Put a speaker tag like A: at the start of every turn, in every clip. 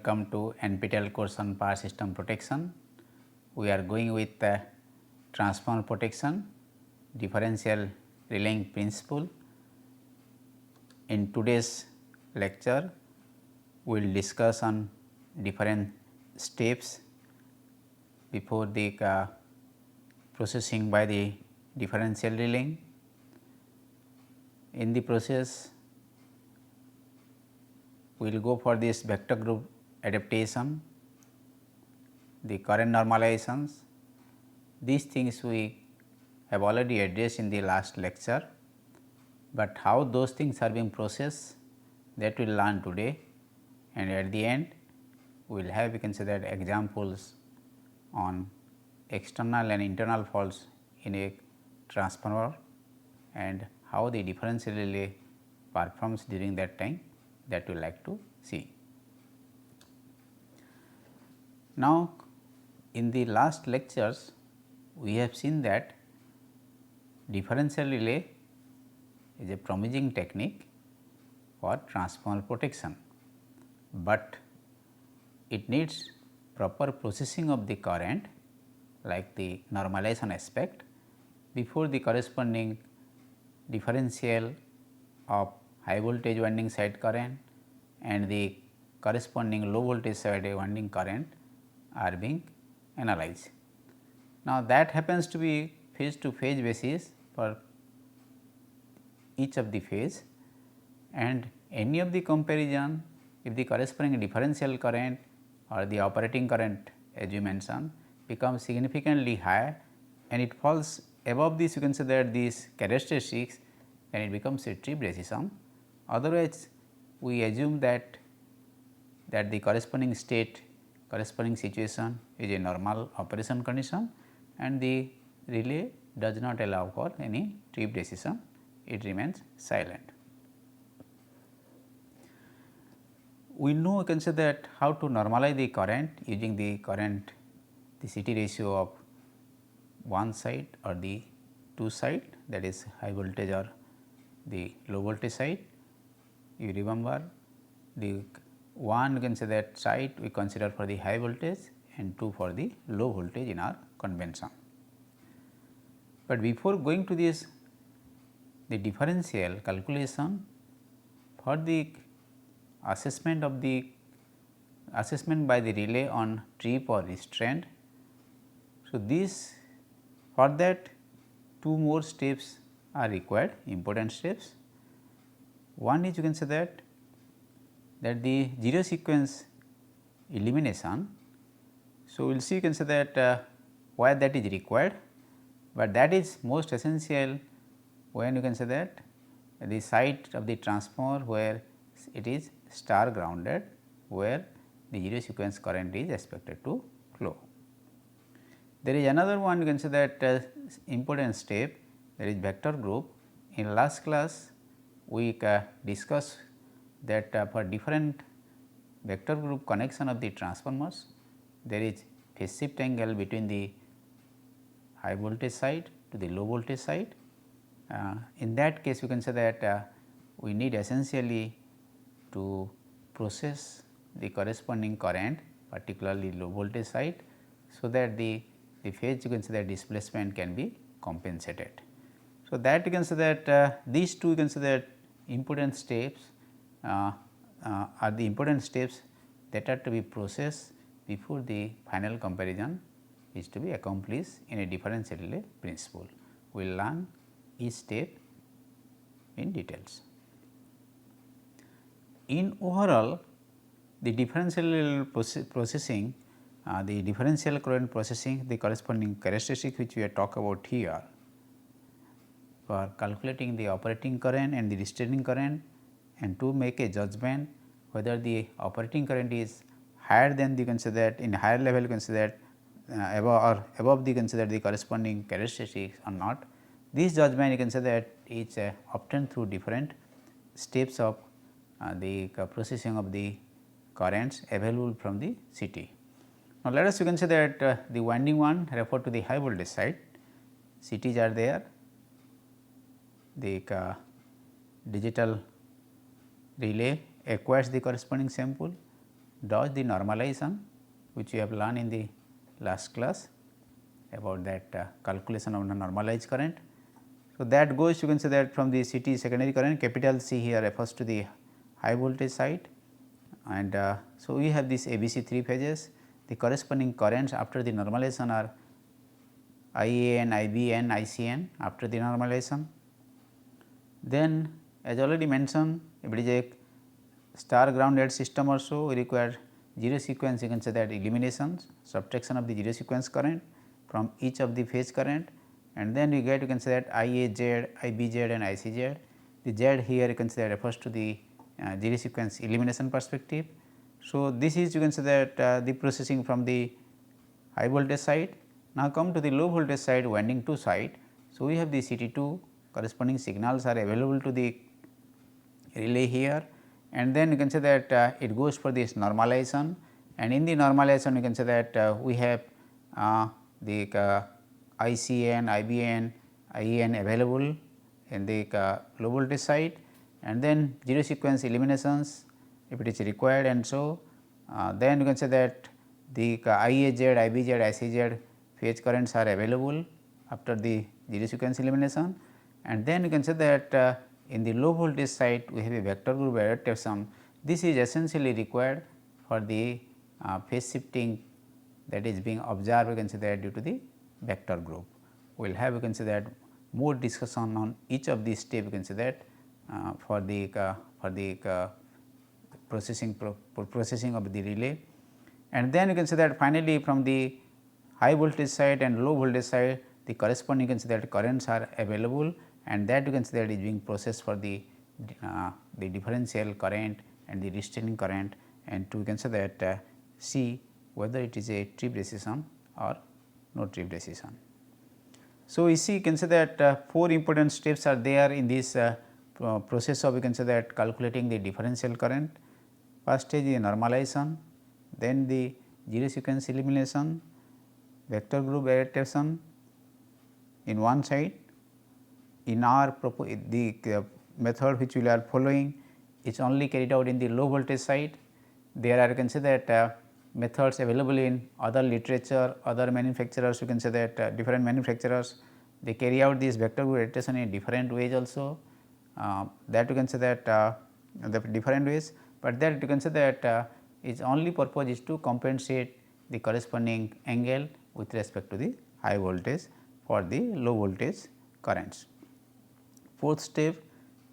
A: welcome to NPTEL course on power system protection. We are going with transformer protection, differential relaying principle. In today's lecture, we will discuss on different steps before the processing by the differential relaying. In the process, we will go for this vector group adaptation, the current normalizations. These things we have already addressed in the last lecture, but how those things are being processed, that we will learn today, and at the end we will have, we can say that, examples on external and internal faults in a transformer and how the differential relay performs during that time, that we like to see. Now, in the last lectures we have seen that differential relay is a promising technique for transformer protection, but it needs proper processing of the current like the normalization aspect before the corresponding differential of high voltage winding side current and the corresponding low voltage side winding current are being analyzed. Now, that happens to be phase to phase basis for each of the phase, and any of the comparison, if the corresponding differential current or the operating current, as we mentioned, becomes significantly high and it falls above this, you can say that these characteristics, then it becomes a trip decision. Otherwise, we assume that the corresponding state, corresponding situation is a normal operation condition and the relay does not allow for any trip decision, it remains silent. We know, you can say that, how to normalize the current using the current, the CT ratio of one side or the two side, that is high voltage or the low voltage side. You remember the one, you can say that, side we consider for the high voltage and two for the low voltage in our convention. But before going to this, the differential calculation, for the assessment of the assessment by the relay on trip or restraint. So, this, for that two more steps are required, important steps. One is, you can say that the zero sequence elimination. So, we will see, you can say that why that is required, but that is most essential when you can say that the site of the transformer where it is star grounded, where the zero sequence current is expected to flow. There is another one, you can say that important step, that is vector group. In last class we discussed that for different vector group connection of the transformers, there is phase shift angle between the high voltage side to the low voltage side. In that case, you can say that we need essentially to process the corresponding current, particularly low voltage side, so that the phase, you can say that, displacement can be compensated. So, that you can say that these two, you can say that, important steps are the important steps that are to be processed before the final comparison is to be accomplished in a differential relay principle. We will learn each step in details. In overall, the differential processing, the differential current processing, the corresponding characteristic which we have talked about here for calculating the operating current and the restraining current, and to make a judgment whether the operating current is higher than the, you can say that, in higher level, you can say that above the, you can say that, the corresponding characteristics or not. This judgment, you can say that, is obtained through different steps of the processing of the currents available from the CT. Now, let us, you can say that the winding one refer to the high voltage side, CTs are there, the digital relay acquires the corresponding sample does the normalization, which we have learned in the last class about that calculation of the normalized current. So, that goes, you can say that from the CT secondary current, capital C here refers to the high voltage side, and so we have this ABC 3 phases. The corresponding currents after the normalization are IAN, IBN, ICN after the normalization. Then as already mentioned, if it is a star grounded system also, we require zero sequence, you can say that elimination, subtraction of the zero sequence current from each of the phase current, and then we get, you can say that IAZ, IBZ and ICZ. The Z here you can say that refers to the zero sequence elimination perspective. So, this is, you can say that the processing from the high voltage side. Now, come to the low voltage side, winding 2 side. So, we have the CT2 corresponding signals are available to the relay here, and then you can say that it goes for this normalization, and in the normalization you can say that we have the ICN, IBN, IEN available in the low voltage side, and then zero sequence eliminations if it is required, and so then you can say that the IAZ, IBZ, ICZ phase currents are available after the zero sequence elimination, and then you can say that in the low voltage side we have a vector group adaptation. This is essentially required for the phase shifting that is being observed, you can say that due to the vector group. We will have, you can say that more discussion on each of these steps, you can say that for the processing of the relay, and then you can say that finally from the high voltage side and low voltage side the corresponding, you can say that currents are available, and that you can say that is being processed for the differential current and the restraining current, and to you can say that see whether it is a trip decision or no trip decision. So, we see, you can say that 4 important steps are there in this process of, you can say that calculating the differential current. First stage is normalization, then the zero sequence elimination, vector group adaptation in one side. In our the method which we are following is only carried out in the low voltage side. There are, you can say that methods available in other literature, other manufacturers, you can say that different manufacturers they carry out this vector group adaptation in different ways also, that you can say that the different ways, but that you can say that its only purpose is to compensate the corresponding angle with respect to the high voltage for the low voltage currents. Fourth step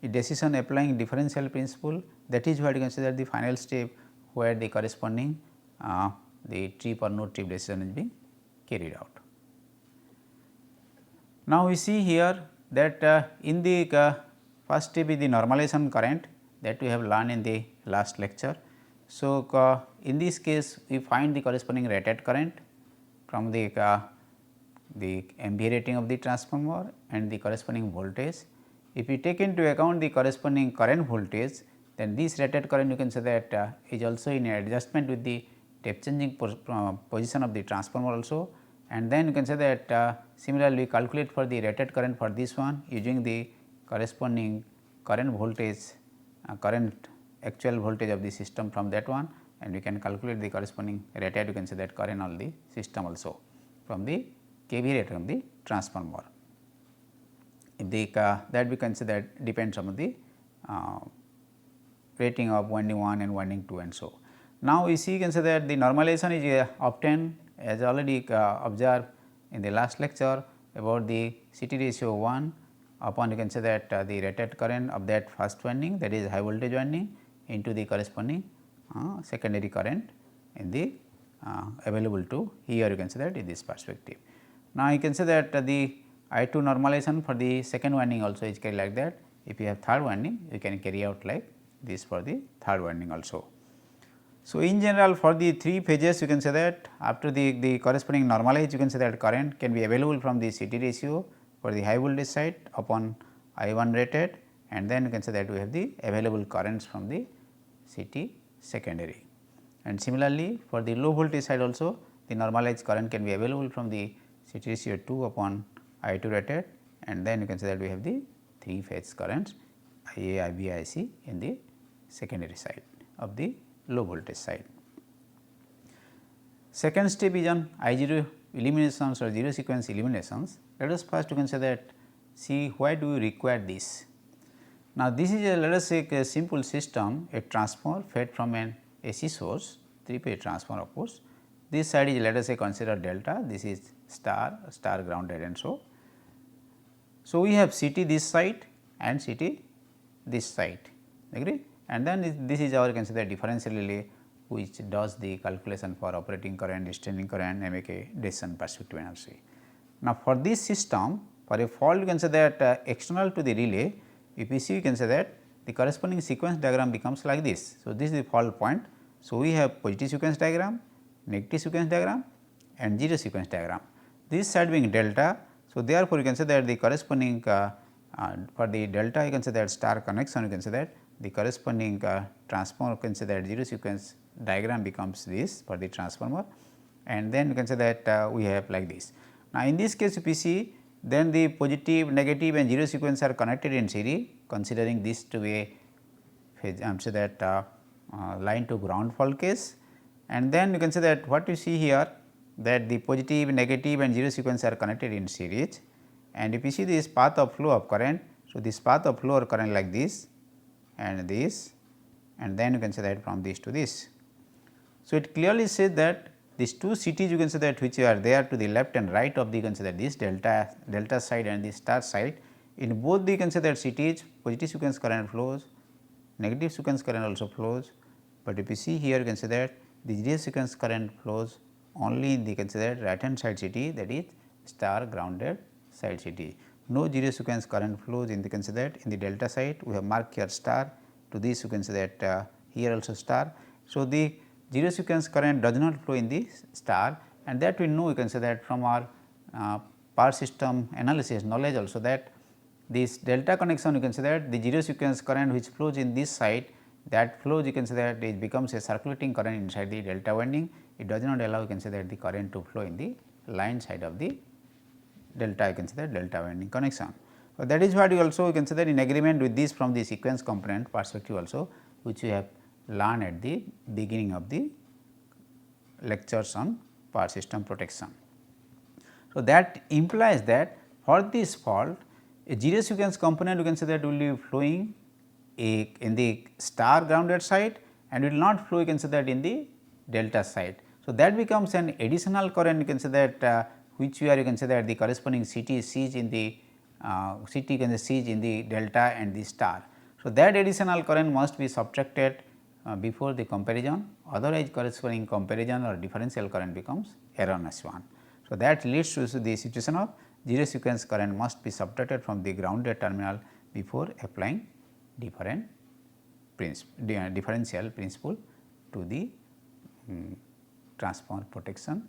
A: is decision applying differential principle, that is what you can say that the final step where the corresponding the trip or no trip decision is being carried out. Now, we see here that in the first step is the normalization current that we have learned in the last lecture. So, in this case we find the corresponding rated current from the MVA rating of the transformer and the corresponding voltage. If we take into account the corresponding current voltage, then this rated current you can say that is also in adjustment with the step changing position of the transformer also, and then you can say that similarly calculate for the rated current for this one using the corresponding current voltage, current actual voltage of the system from that one, and we can calculate the corresponding rated, you can say that current on the system also from the KVA rating of the transformer. If the that we can say that depends on the rating of winding 1 and winding 2 and so. Now, we see, you can say that the normalization is obtained as already observed in the last lecture about the CT ratio 1 upon, you can say that the rated current of that first winding, that is high voltage winding, into the corresponding secondary current in the available to here, you can say that in this perspective. Now, you can say that the I2 normalization for the second winding also is carried like that. If you have third winding, you can carry out like this for the third winding also. So, in general for the 3 phases, you can say that after the corresponding normalized, you can say that current can be available from the CT ratio for the high voltage side upon I1 rated, and then you can say that we have the available currents from the CT secondary. And similarly, for the low voltage side also the normalized current can be available from the CT ratio 2 upon I2 rated, and then you can say that we have the 3 phase currents IA, IB, IC in the secondary side of the low voltage side. Second step is on I0 eliminations or 0 sequence eliminations. Let us first consider that, see why do we require this. Now, this is a, let us say, a simple system, a transformer fed from an AC source, 3-phase transformer of course. This side is, let us say, consider delta, this is star, star grounded and so. So, we have CT this side and CT this side, agree, and then this is our consider differential relay which does the calculation for operating current, standing current, make a decision perspective energy. Now, for this system, for a fault you can say that external to the relay, if you see you can say that the corresponding sequence diagram becomes like this. So, this is the fault point. So, we have positive sequence diagram, negative sequence diagram and 0 sequence diagram. This side being delta. So, therefore, you can say that the corresponding for the delta you can say that star connection you can say that the corresponding transformer you can say that 0 sequence diagram becomes this for the transformer, and then you can say that we have like this. Now, in this case if you see, then the positive, negative and 0 sequence are connected in series, considering this to be a phase say that line to ground fault case, and then you can say that what you see here that the positive, negative and 0 sequence are connected in series, and if you see this path of flow of current. So, this path of flow of current like this and this, and then you can say that from this to this. So, it clearly says that these two CTs you can say that which are there to the left and right of the you can say that this delta side and the star side, in both the you can say that CTs positive sequence current flows, negative sequence current also flows, but if you see here you can say that the 0 sequence current flows only in the considered right hand side CT, that is star grounded side CT. No 0 sequence current flows in the considered in the delta side. We have marked here star, to this you can say that here also star. So, the 0 sequence current does not flow in the star, and that we know you can say that from our power system analysis knowledge also, that this delta connection you can say that the 0 sequence current which flows in this side, that flows you can say that it becomes a circulating current inside the delta winding. It does not allow you can say that the current to flow in the line side of the delta you can say that delta winding connection. So, that is what you also consider in agreement with this from the sequence component perspective also, which we have learned at the beginning of the lectures on power system protection. So, that implies that for this fault a 0 sequence component you can say that will be flowing in the star grounded side and will not flow you can say that in the delta side. So, that becomes an additional current you can say that which we are you can say that the corresponding CT sees in the CT you can sees in the delta and the star. So, that additional current must be subtracted before the comparison, otherwise corresponding comparison or differential current becomes erroneous one. So, that leads to the situation of 0 sequence current must be subtracted from the grounded terminal before applying differential principle to the transformer protection.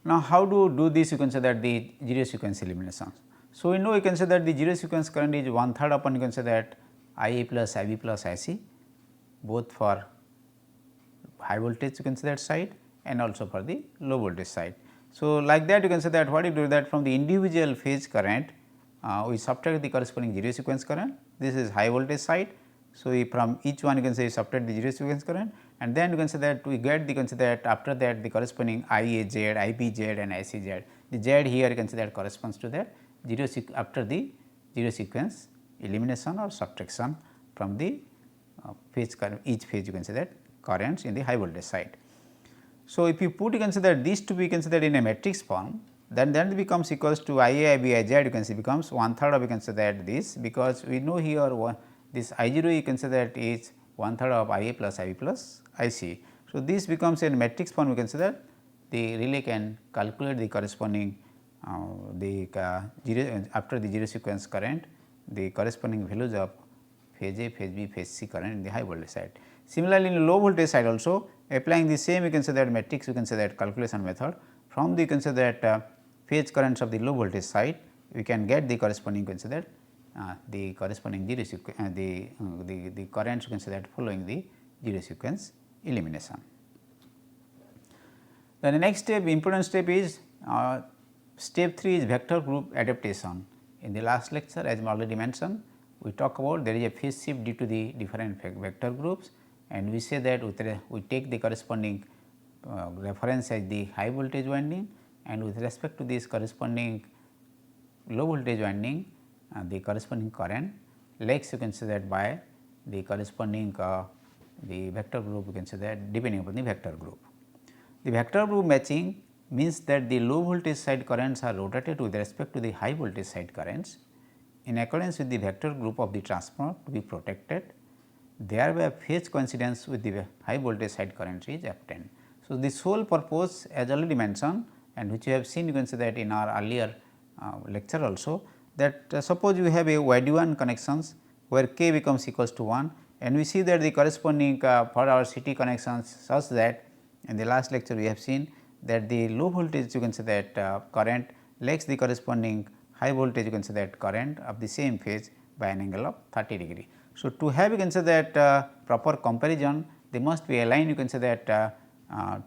A: Now, how to do this you can say that the 0 sequence elimination. So, we know you can say that the 0 sequence current is 1/3 upon you can say that IA plus IB plus IC, both for high voltage you can say that side and also for the low voltage side. So, like that you can say that what you do that from the individual phase current we subtract the corresponding 0 sequence current. This is high voltage side. So, from each one you can say subtract the 0 sequence current, and then you can say that we get the consider that after that the corresponding IAZ, IBZ and ICZ. The Z here you can say that corresponds to that 0 after the 0 sequence elimination or subtraction from the phase current, each phase you can say that currents in the high voltage side. So, if you put you can say that these to be considered in a matrix form, then it becomes equals to IA, IB, IZ you can see becomes 1/3 of you can say that this, because we know here this I0 you can say that is 1/3 of IA plus IB plus IC. So, this becomes a matrix form you can say that the relay can calculate the corresponding after the 0 sequence current, the corresponding values of phase A, phase B, phase C current in the high voltage side. Similarly, in the low voltage side also applying the same you can say that matrix you can say that calculation method, from the you can say that phase currents of the low voltage side we can get the corresponding you can say that the corresponding 0 sequence the currents you can say that following the 0 sequence elimination. Then the next step, important step is step 3 is vector group adaptation. In the last lecture, as I already mentioned, we talk about there is a phase shift due to the different vector groups, and we say that we take the corresponding reference as the high voltage winding, and with respect to this corresponding low voltage winding the corresponding current legs you can say that by the corresponding the vector group you can say that depending upon the vector group. The vector group matching means that the low voltage side currents are rotated with respect to the high voltage side currents in accordance with the vector group of the transformer to be protected, thereby phase coincidence with the high voltage side current is obtained. So, the sole purpose as already mentioned and which you have seen you can say that in our earlier lecture also, that suppose you have a YD1 connections where k becomes equals to 1, and we see that the corresponding for our CT connections such that in the last lecture we have seen that the low voltage you can say that current lags the corresponding high voltage you can say that current of the same phase by an angle of 30 degree. So, to have you can say that proper comparison they must be aligned you can say that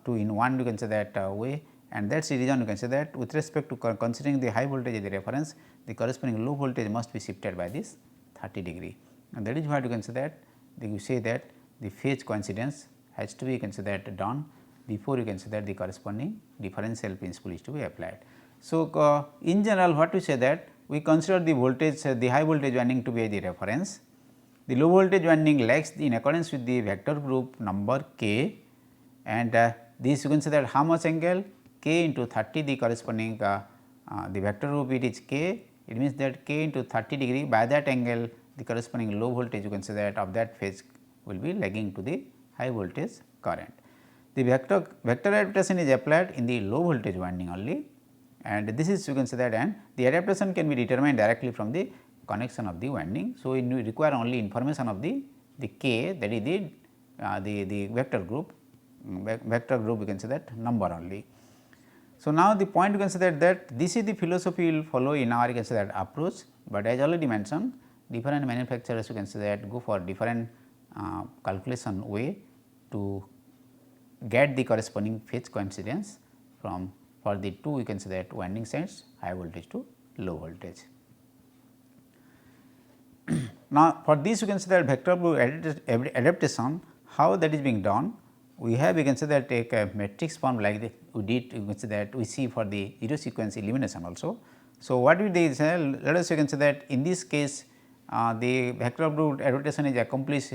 A: 2 in 1 you can say that way, and that is the reason you can say that with respect to considering the high voltage as the reference, the corresponding low voltage must be shifted by this 30 degree, and that is what you can say that you say that the phase coincidence has to be you can say that done before you can say that the corresponding differential principle is to be applied. So, in general what we say that we consider the voltage the high voltage winding to be the reference, the low voltage winding lags in accordance with the vector group number k, and this you can say that how much angle k into 30 the corresponding the vector group it is k, it means that k into 30 degree by that angle the corresponding low voltage you can say that of that phase will be lagging to the high voltage current. The vector adaptation is applied in the low voltage winding only, and this is you can say that, and the adaptation can be determined directly from the connection of the winding. So, we require only information of the k, that is the vector group you can say that number only. So, now the point you can say that this is the philosophy we will follow in our you can say that approach, but as already mentioned different manufacturers you can say that go for different calculation way to get the corresponding phase coincidence from for the two you can say that winding sides high voltage to low voltage. Now, for this you can say that vector group adaptation, how that is being done, we have you can say that take a matrix form like this we did you can say that we see for the zero sequence elimination also. So, what we did is let us you can say that in this case the vector group adaptation is accomplished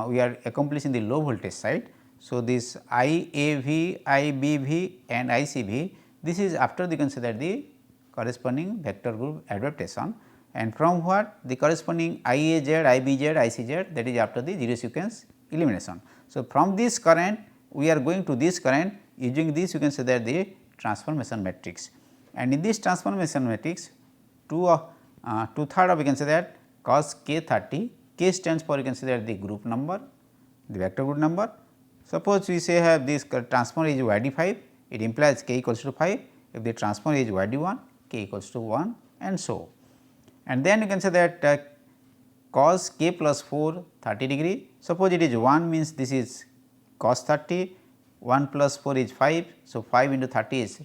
A: we are accomplishing the low voltage side. So, this IAV, IBV and ICV, this is after the consider the corresponding vector group adaptation, and from what the corresponding IAZ, IBZ, ICZ, that is after the zero sequence elimination. So, from this current we are going to this current using this you can say that the transformation matrix, and in this transformation matrix 2/3 of you can say that cos k 30, k stands for you can say that the group number, the vector group number. Suppose we say have this transformer is YD 5, it implies k equals to 5, if the transformer is YD 1, k equals to 1 and so. And then you can say that cos k plus 4 30 degree, suppose it is 1 means this is cos 30, 1 plus 4 is 5. So, 5 into 30 is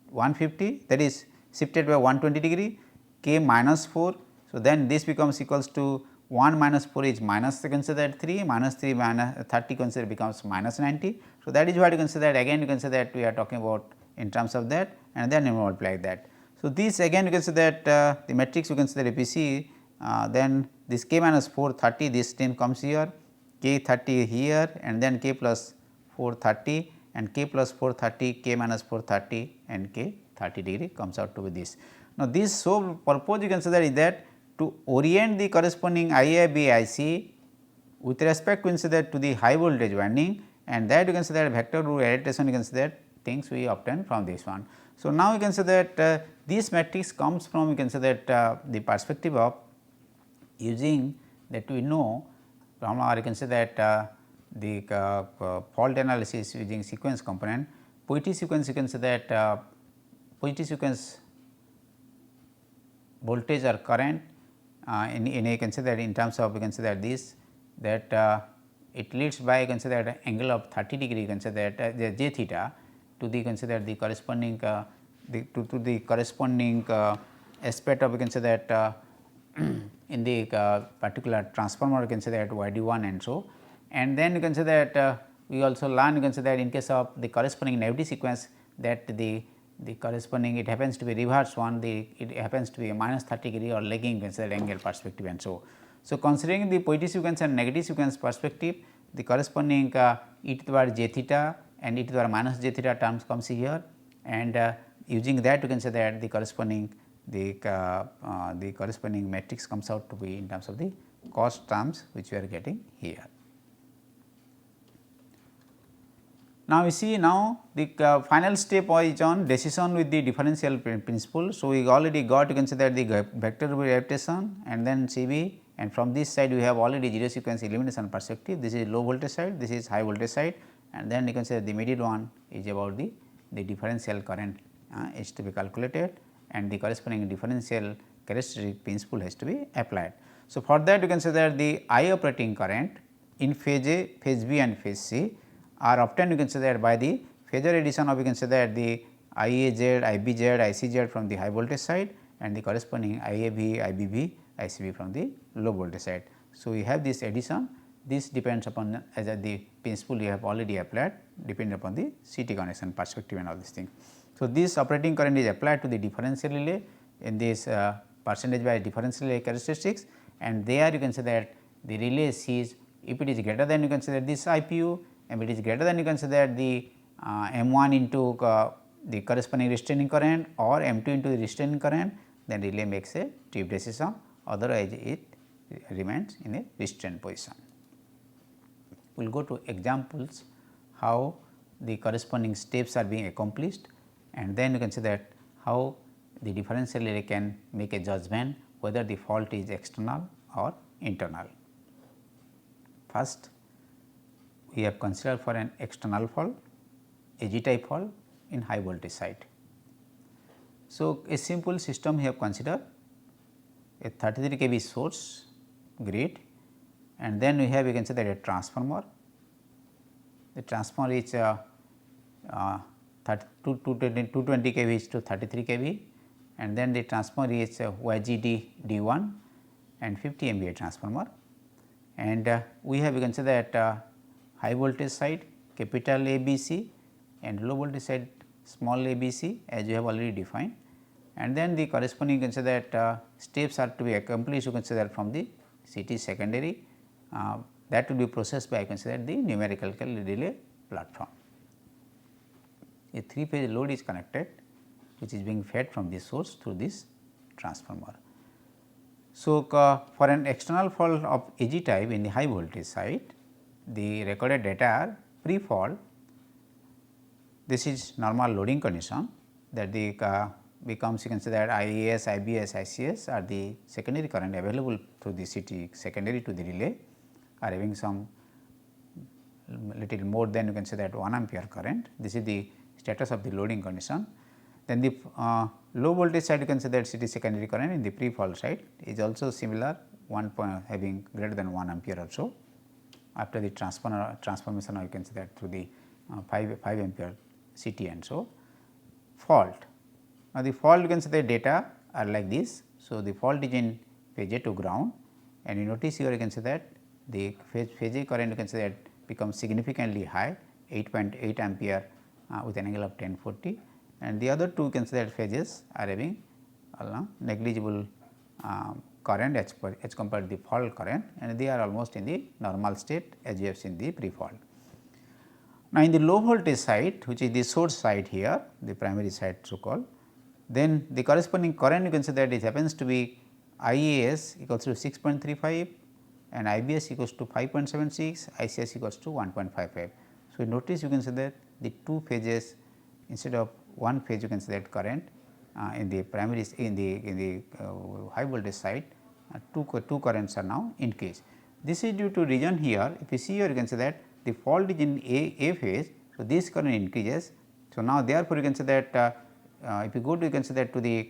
A: 150, that is shifted by 120 degree, k minus 4. So, then this becomes equals to 1 minus 4 is minus you can say that 3, minus 3 minus 30 consider becomes minus 90. So, that is what you can say that again you can say that we are talking about in terms of that, and then you multiply that. So, this again you can say that the matrix you can say that if you see then this k minus 4 30 this term comes here, k 30 here, and then k plus 4 30 and k plus 4 30, k minus 4 30 and k 30 degree comes out to be this. Now, this sole purpose you can say that is that to orient the corresponding IAB IC with respect to that to the high voltage winding, and that you can say that vector group adaptation you can say that things we obtain from this one. So, now you can say that this matrix comes from you can say that the perspective of using that we know from our you can say that the fault analysis using sequence component, positive sequence you can say that positive sequence voltage or current in you can say that in terms of you can say that this that it leads by you can say that angle of 30 degree you can say that j theta to the consider the corresponding to the corresponding aspect of you can say that in the particular transformer you can say that YD1 and so, and then you can say that we also learn, you can say that in case of the corresponding negative sequence, that the corresponding, it happens to be reverse one, it happens to be a minus 30 degree or lagging, you can say that angle perspective and so. So, considering the positive sequence and negative sequence perspective, the corresponding e to the power j theta and e to the power minus j theta terms comes here, and using that you can say that the corresponding corresponding matrix comes out to be in terms of the cost terms which we are getting here. Now, we see now the final step is on decision with the differential principle. So, we already got, you can say that the vector gravitation and then CV, and from this side we have already zero sequence elimination perspective. This is low voltage side, this is high voltage side, and then you can say that the middle one is about the differential current is to be calculated, and the corresponding differential characteristic principle has to be applied. So, for that you can say that the I operating current in phase A, phase B and phase C are obtained, you can say that by the phasor addition of, you can say that the IAZ, IBZ, ICZ from the high voltage side and the corresponding IAV, IBV, ICV from the low voltage side. So, we have this addition, this depends upon as the principle we have already applied, depending upon the CT connection perspective and all these things. So, this operating current is applied to the differential relay in this percentage by differential relay characteristics, and there you can say that the relay sees, if it is greater than, you can say that this IPU, and if it is greater than, you can say that the M1 into the corresponding restraining current or M2 into the restraining current, then relay makes a trip decision, otherwise it remains in a restrained position. We will go to examples how the corresponding steps are being accomplished, and then you can say that how the differential relay can make a judgment whether the fault is external or internal. First, we have considered for an external fault, a G type fault in high voltage side. So, a simple system we have considered, a 33 kV source grid, and then we have, you can say that a transformer. The transformer is 220 kV to 33 kV, and then the transformer is YGD D1 and 50 MVA transformer, and we have, you can say that high voltage side capital ABC and low voltage side small ABC as you have already defined, and then the corresponding, you can say that steps are to be accomplished, you can say that from the CT secondary, that will be processed by, you can say that the numerical relay platform. A 3-phase load is connected, which is being fed from this source through this transformer. So, for an external fault of AG type in the high voltage side, the recorded data are pre-fault. This is normal loading condition, that the becomes, you can say that IAS, IBS, ICS are the secondary current available through the CT secondary to the relay, are having some little more than, you can say that 1 ampere current. This is the status of the loading condition. Then the low voltage side, you can say that CT secondary current in the pre-fault side is also similar, having greater than 1 ampere or so. After the transformation, you can say that through the 5 ampere CT and so. Fault. Now, the fault, you can say the data are like this. So, the fault is in phase A to ground, and you notice here, you can say that the phase A current, you can say that becomes significantly high, 8.8 ampere with an angle of 1040, and the other two, you can say that phases are having negligible current as compared to the fault current, and they are almost in the normal state as you have seen the pre-fault. Now, in the low voltage side, which is the source side here, the primary side so called, then the corresponding current, you can say that it happens to be IAS equals to 6.35 and IBS equals to 5.76, ICS equals to 1.55. So, notice you can say that the two phases instead of one phase, you can say that current in the primary in the high voltage side, two currents are now increased. This is due to reason here. If you see here, you can say that the fault is in A phase. So, this current increases. So, now therefore, you can say that if you go to, you can say that to the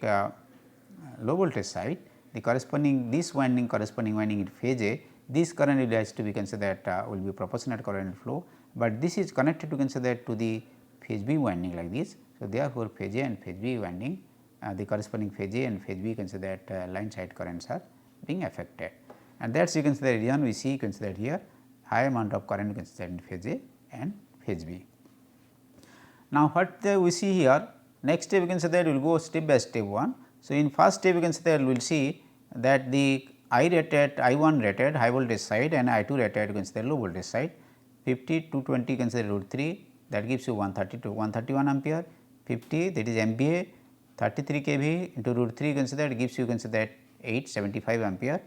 A: low voltage side, the corresponding this winding corresponding winding in phase A, this current will has to be, can say that will be proportionate current flow, but this is connected to, can say that to the phase B winding like this. So, therefore, phase A and phase B winding, the corresponding phase A and phase B, you can say that line side currents are being affected, and that is, you can say the reason we see, you can say that here high amount of current you can say that in phase A and phase B. Now, what we see here, next step we can say that we will go step by step 1. So, in first step we can say that we will see that the I rated, I1 rated high voltage side and I2 rated you can say the low voltage side, 50, 220 you can say root 3, that gives you 132, 131 ampere, 50 that is MVA, 33 kV into root 3 you can say that gives you can say that 875 ampere,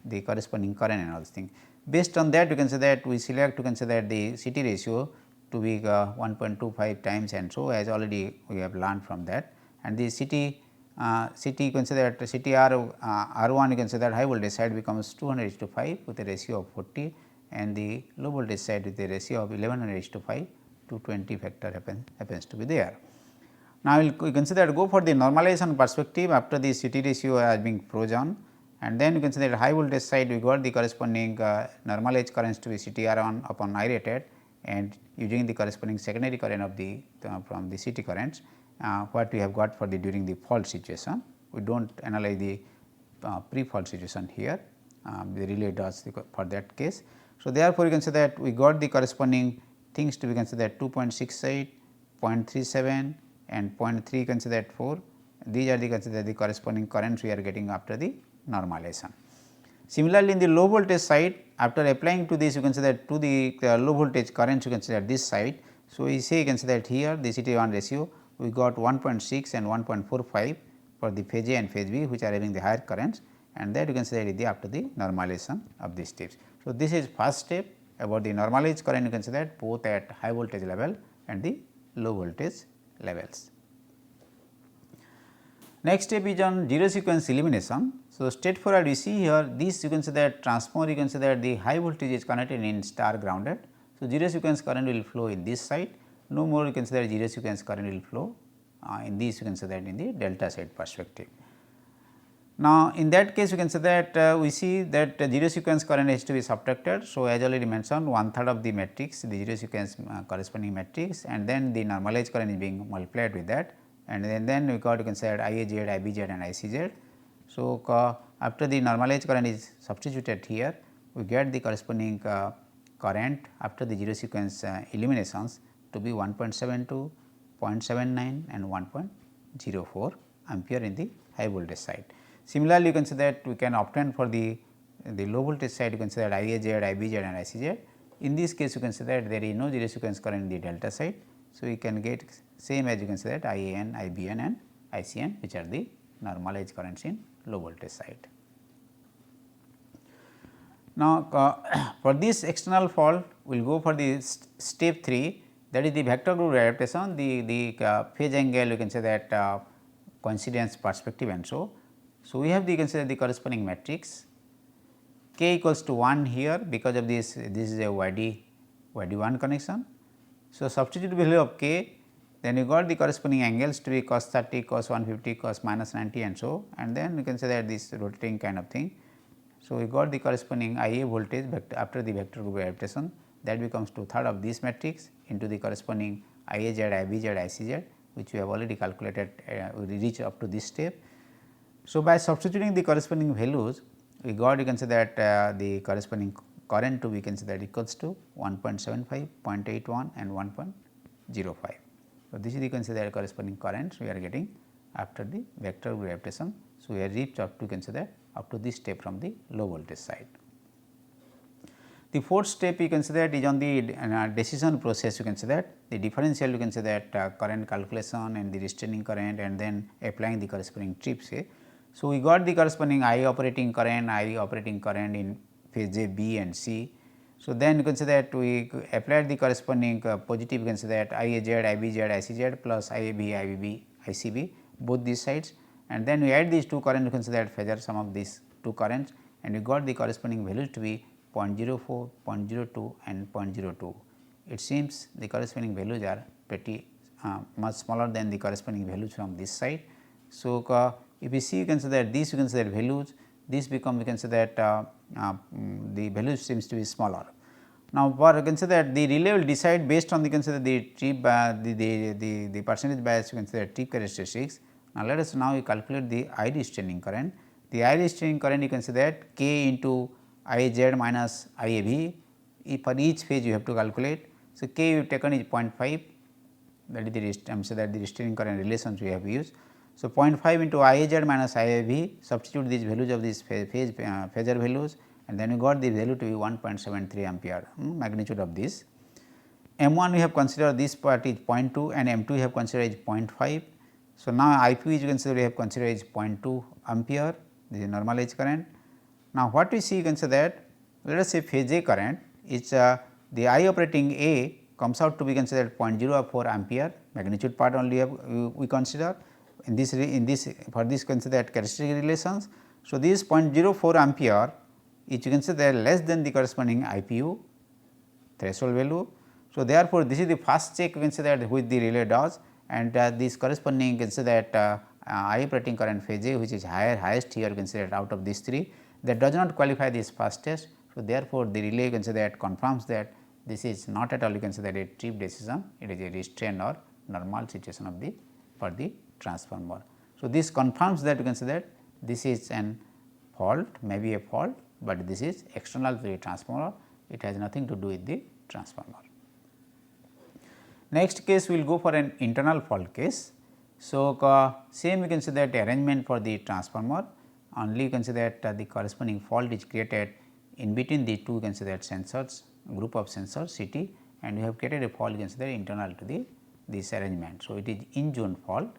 A: the corresponding current and all these things. Based on that you can say that we select you can say that the CT ratio to be 1.25 times, and so as already we have learned from that, and the CT you can say that CTR R1 you can say that high voltage side becomes 200:5 with a ratio of 40, and the low voltage side with a ratio of 1100:5, 220 factor happens to be there. Now, we will consider go for the normalization perspective after the CT ratio has been frozen, and then you can say that high voltage side we got the corresponding normalized currents to be CTR1 upon I rated, and using the corresponding secondary current of the from the CT currents what we have got for the during the fault situation. We do not analyze the pre-fault situation here, the relay does for that case. So, therefore, you can say that we got the corresponding things to be considered 2.68, 0.37 and 0.3 you can say that 4. These are the considered the corresponding currents we are getting after the normalization. Similarly, in the low voltage side, after applying to this you can say that to the low voltage currents you can say that this side. So, we say you can say that here the CT1 ratio we got 1.6 and 1.45 for the phase A and phase B, which are having the higher currents, and that you can say that is after the normalization of these steps. So, this is first step about the normalized current you can say that both at high voltage level and the low voltage levels. Next step is on zero sequence elimination. So, straightforward we see here this you can say that transformer you can say that the high voltage is connected in star grounded. So, zero sequence current will flow in this side, no more you can say that zero sequence current will flow in this you can say that in the delta side perspective. Now, in that case you can say that we see that zero sequence current has to be subtracted. So, as already mentioned 1/3 of the matrix the zero sequence corresponding matrix, and then the normalized current is being multiplied with that, and then we got you can say that IAZ, IBZ and ICZ. So, after the normalized current is substituted here, we get the corresponding current after the zero sequence eliminations to be 1.72, 0.79 and 1.04 ampere in the high voltage side. Similarly, you can say that we can obtain for the low voltage side you can say that IAZ, IBZ and ICZ. In this case you can say that there is no zero sequence current in the delta side. So, you can get same as you can say that IAN, IBN and ICN, which are the normalized currents in low voltage side. Now, for this external fault we will go for the step 3, that is the vector group adaptation, the phase angle you can say that coincidence perspective and so. So, we have the consider the corresponding matrix k equals to 1 here because of this is a YD1 connection. So, substitute value of k, then you got the corresponding angles to be cos 30, cos 150, cos minus 90 and so, and then you can say that this rotating kind of thing. So, we got the corresponding IA voltage vector after the vector group adaptation, that becomes 2/3 of this matrix into the corresponding IAZ, IBZ, ICZ, which we have already calculated we reach up to this step. So, by substituting the corresponding values we got you can say that the corresponding current to we can say that equals to 1.75, 0.81 and 1.05. So, this is the can say that corresponding currents we are getting after the vector group adaptation. So, we have reached up to consider up to this step from the low voltage side. The fourth step you can say that is on the decision process you can say that the differential you can say that current calculation and the restraining current and then applying the corresponding trips. So, we got the corresponding I operating current in phase A, B and C. So, then you can say that we applied the corresponding positive you can say that IAZ, IBZ, ICZ plus IAB, IBB, ICB both these sides, and then we add these two currents you can say that phasor sum of these two currents, and we got the corresponding values to be 0.04, 0.02 and 0.02. It seems the corresponding values are pretty much smaller than the corresponding values from this side. So, if you see you can say that these you can say that values, this become you can say that the values seems to be smaller. Now, for you can say that the relay will decide based on the can say that the trip the percentage bias you can say that trip characteristics. Now, let us now calculate the I restraining current. The I restraining current you can say that k into IZ minus IAB for each phase you have to calculate. So, K you have taken is 0.5, that is the the restraining current relations we have used. So, 0.5 into IAZ minus IAV, substitute these values of these phasor values, and then you got the value to be 1.73 ampere magnitude of this. M1 we have considered this part is 0.2 and M2 we have considered is 0.5. So, now IP is considered we have considered is 0.2 ampere, this is normalized current. Now, what we see you can say that let us say phase A current is the I operating A comes out to be considered 0.04 ampere, magnitude part only we consider in this for this consider characteristic relations. So, this 0.04 ampere is you can say that less than the corresponding IPU threshold value. So, therefore, this is the first check you can say that which the relay does, and this corresponding you can say that I operating current phase A, which is highest here you can say that out of these three, that does not qualify this first test. So, therefore, the relay you can say that confirms that this is not at all you can say that a trip decision, it is a restrained or normal situation of the for the transformer. So, this confirms that you can say that this is an fault, maybe a fault, but this is external to the transformer, it has nothing to do with the transformer. Next case we will go for an internal fault case. So, same you can say that arrangement for the transformer, only you can say that the corresponding fault is created in between the two you can say that sensors, group of sensors CT, and we have created a fault you can say that internal to this arrangement. So, it is in zone fault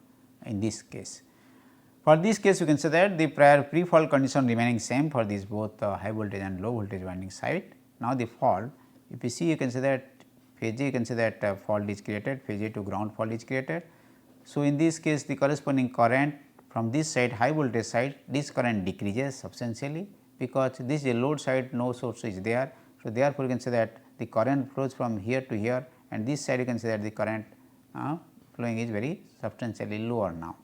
A: in this case. For this case you can say that the prior pre-fault condition remaining same for these both high voltage and low voltage winding side. Now, the fault if you see you can say that phase A you can say that fault is created, phase A to ground fault is created. So, in this case the corresponding current from this side high voltage side, this current decreases substantially, because this is a load side, no source is there. So, therefore, you can say that the current flows from here to here, and this side you can say that the current flowing is very substantially lower now.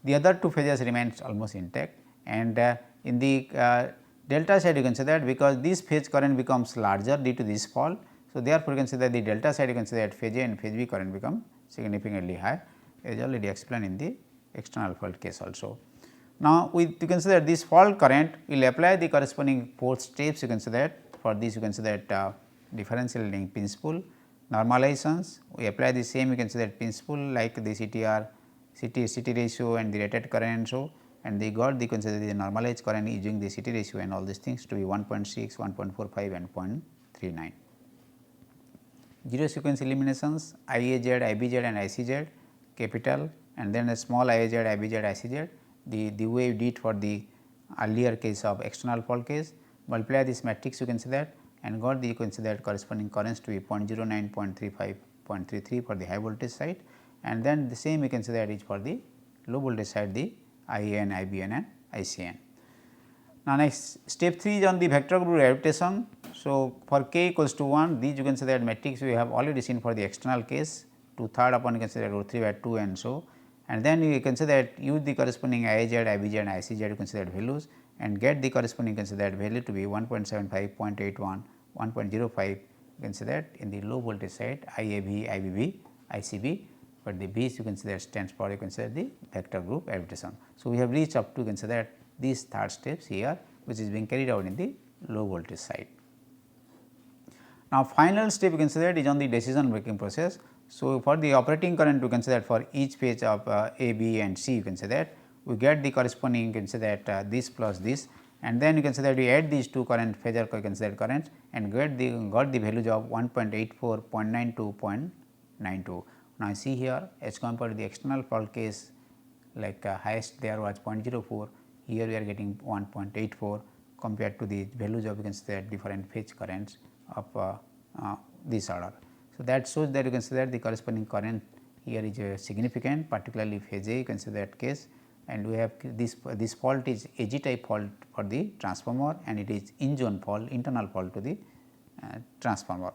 A: The other two phases remains almost intact, and in the delta side you can say that because this phase current becomes larger due to this fault. So, therefore, you can say that the delta side you can say that phase A and phase B current become significantly high, as already explained in the external fault case also. Now, you can say that this fault current will apply the corresponding 4 steps you can say that for this you can say that differential link principle, normalizations, we apply the same you can say that principle like the CTR, CT ratio and the rated current. So, and they got the consider the normalized current using the CT ratio and all these things to be 1.6, 1.45 and 0.39. Zero sequence eliminations IAZ, IBZ and ICZ capital, and then a small IAZ, IBZ, ICZ, the way we did for the earlier case of external fault case, multiply this matrix you can see that and got the you can see that corresponding currents to be 0.09, 0.35, 0.33 for the high voltage side, and then the same you can say that is for the low voltage side, the IAN, IBN and ICN. Now, next step 3 is on the vector group adaptation. So, for k equals to 1, these you can say that matrix we have already seen for the external case, 2/3 upon you can say that root 3 by 2 and so, and then you can say that use the corresponding IAZ, IBZ and ICZ you can say that values and get the corresponding you can say that value to be 1.75, 0.81, 1.05 you can say that in the low voltage side IAB, IBB, ICB, but the B you can say that stands for you can say the vector group adaptation. So, we have reached up to you can say that these 3rd steps here which is being carried out in the low voltage side. Now, final step you can say that is on the decision making process. So, for the operating current you can say that for each phase of A, B and C you can say that we get the corresponding you can say that this plus this, and then you can say that we add these two current phasor you can say that currents and got the values of 1.84, 0.92, 0.92. Now, see here as compared to the external fault case like highest there was 0.04, here we are getting 1.84 compared to the values of you can say that different phase currents of this order. So, that shows that you can say that the corresponding current here is significant, particularly phase A you can say that case, and we have this fault is AG type fault for the transformer and it is in zone fault, internal fault to the transformer.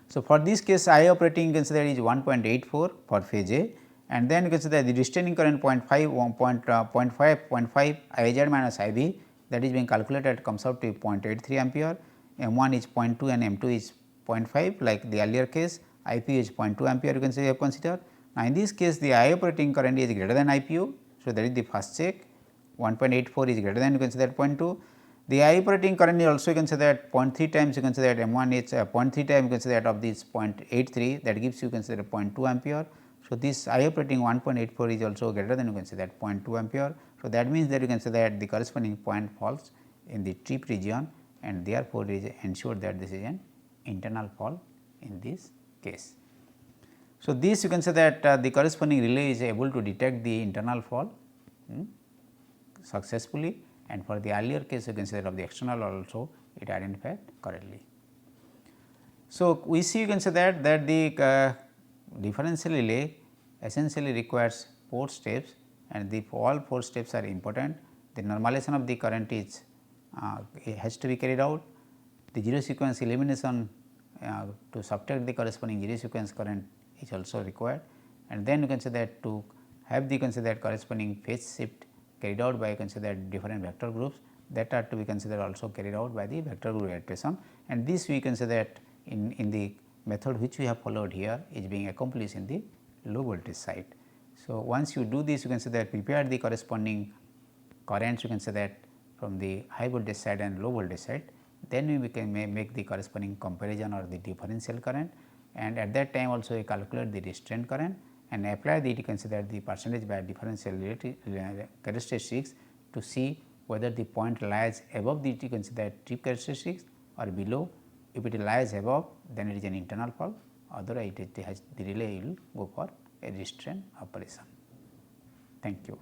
A: So, for this case I operating you can say that is 1.84 for phase A, and then you can say that the restraining current 0.5 IZ minus IB that is being calculated comes out to 0.83 ampere, M1 is 0.2 and M2 is 0.5 like the earlier case, IP is 0.2 ampere you can say you have considered. Now, in this case the I operating current is greater than IPU. So, that is the first check, 1.84 is greater than you can say that 0.2. The I operating current is also you can say that 0.3 times you can say that M1 is 0.3 times you can say that of this 0.83, that gives you can say that 0.2 ampere. So, this I operating 1.84 is also greater than you can say that 0.2 ampere. So, that means that you can say that the corresponding point falls in the trip region, and therefore, it is ensured that this is an internal fall in this case. So, this you can say that the corresponding relay is able to detect the internal fall successfully, and for the earlier case you can say that of the external also it identified correctly. So, we see you can say that the differential relay essentially requires 4 steps, and the all 4 steps are important. The normalization of the current is has to be carried out. The zero sequence elimination to subtract the corresponding zero sequence current is also required, and then you can say that to have the consider corresponding phase shift carried out by consider different vector groups, that are to be considered also carried out by the vector group adaptation, and this we consider that in the method which we have followed here is being accomplished in the low voltage side. So, once you do this, you can say that prepare the corresponding currents, you can say that from the high voltage side and low voltage side, then we can make the corresponding comparison or the differential current, and at that time also we calculate the restraint current and apply the consider the percentage by differential characteristics to see whether the point lies above the consider trip characteristics or below. If it lies above, then it is an internal fall, otherwise it has the relay will go for a restraint operation. Thank you.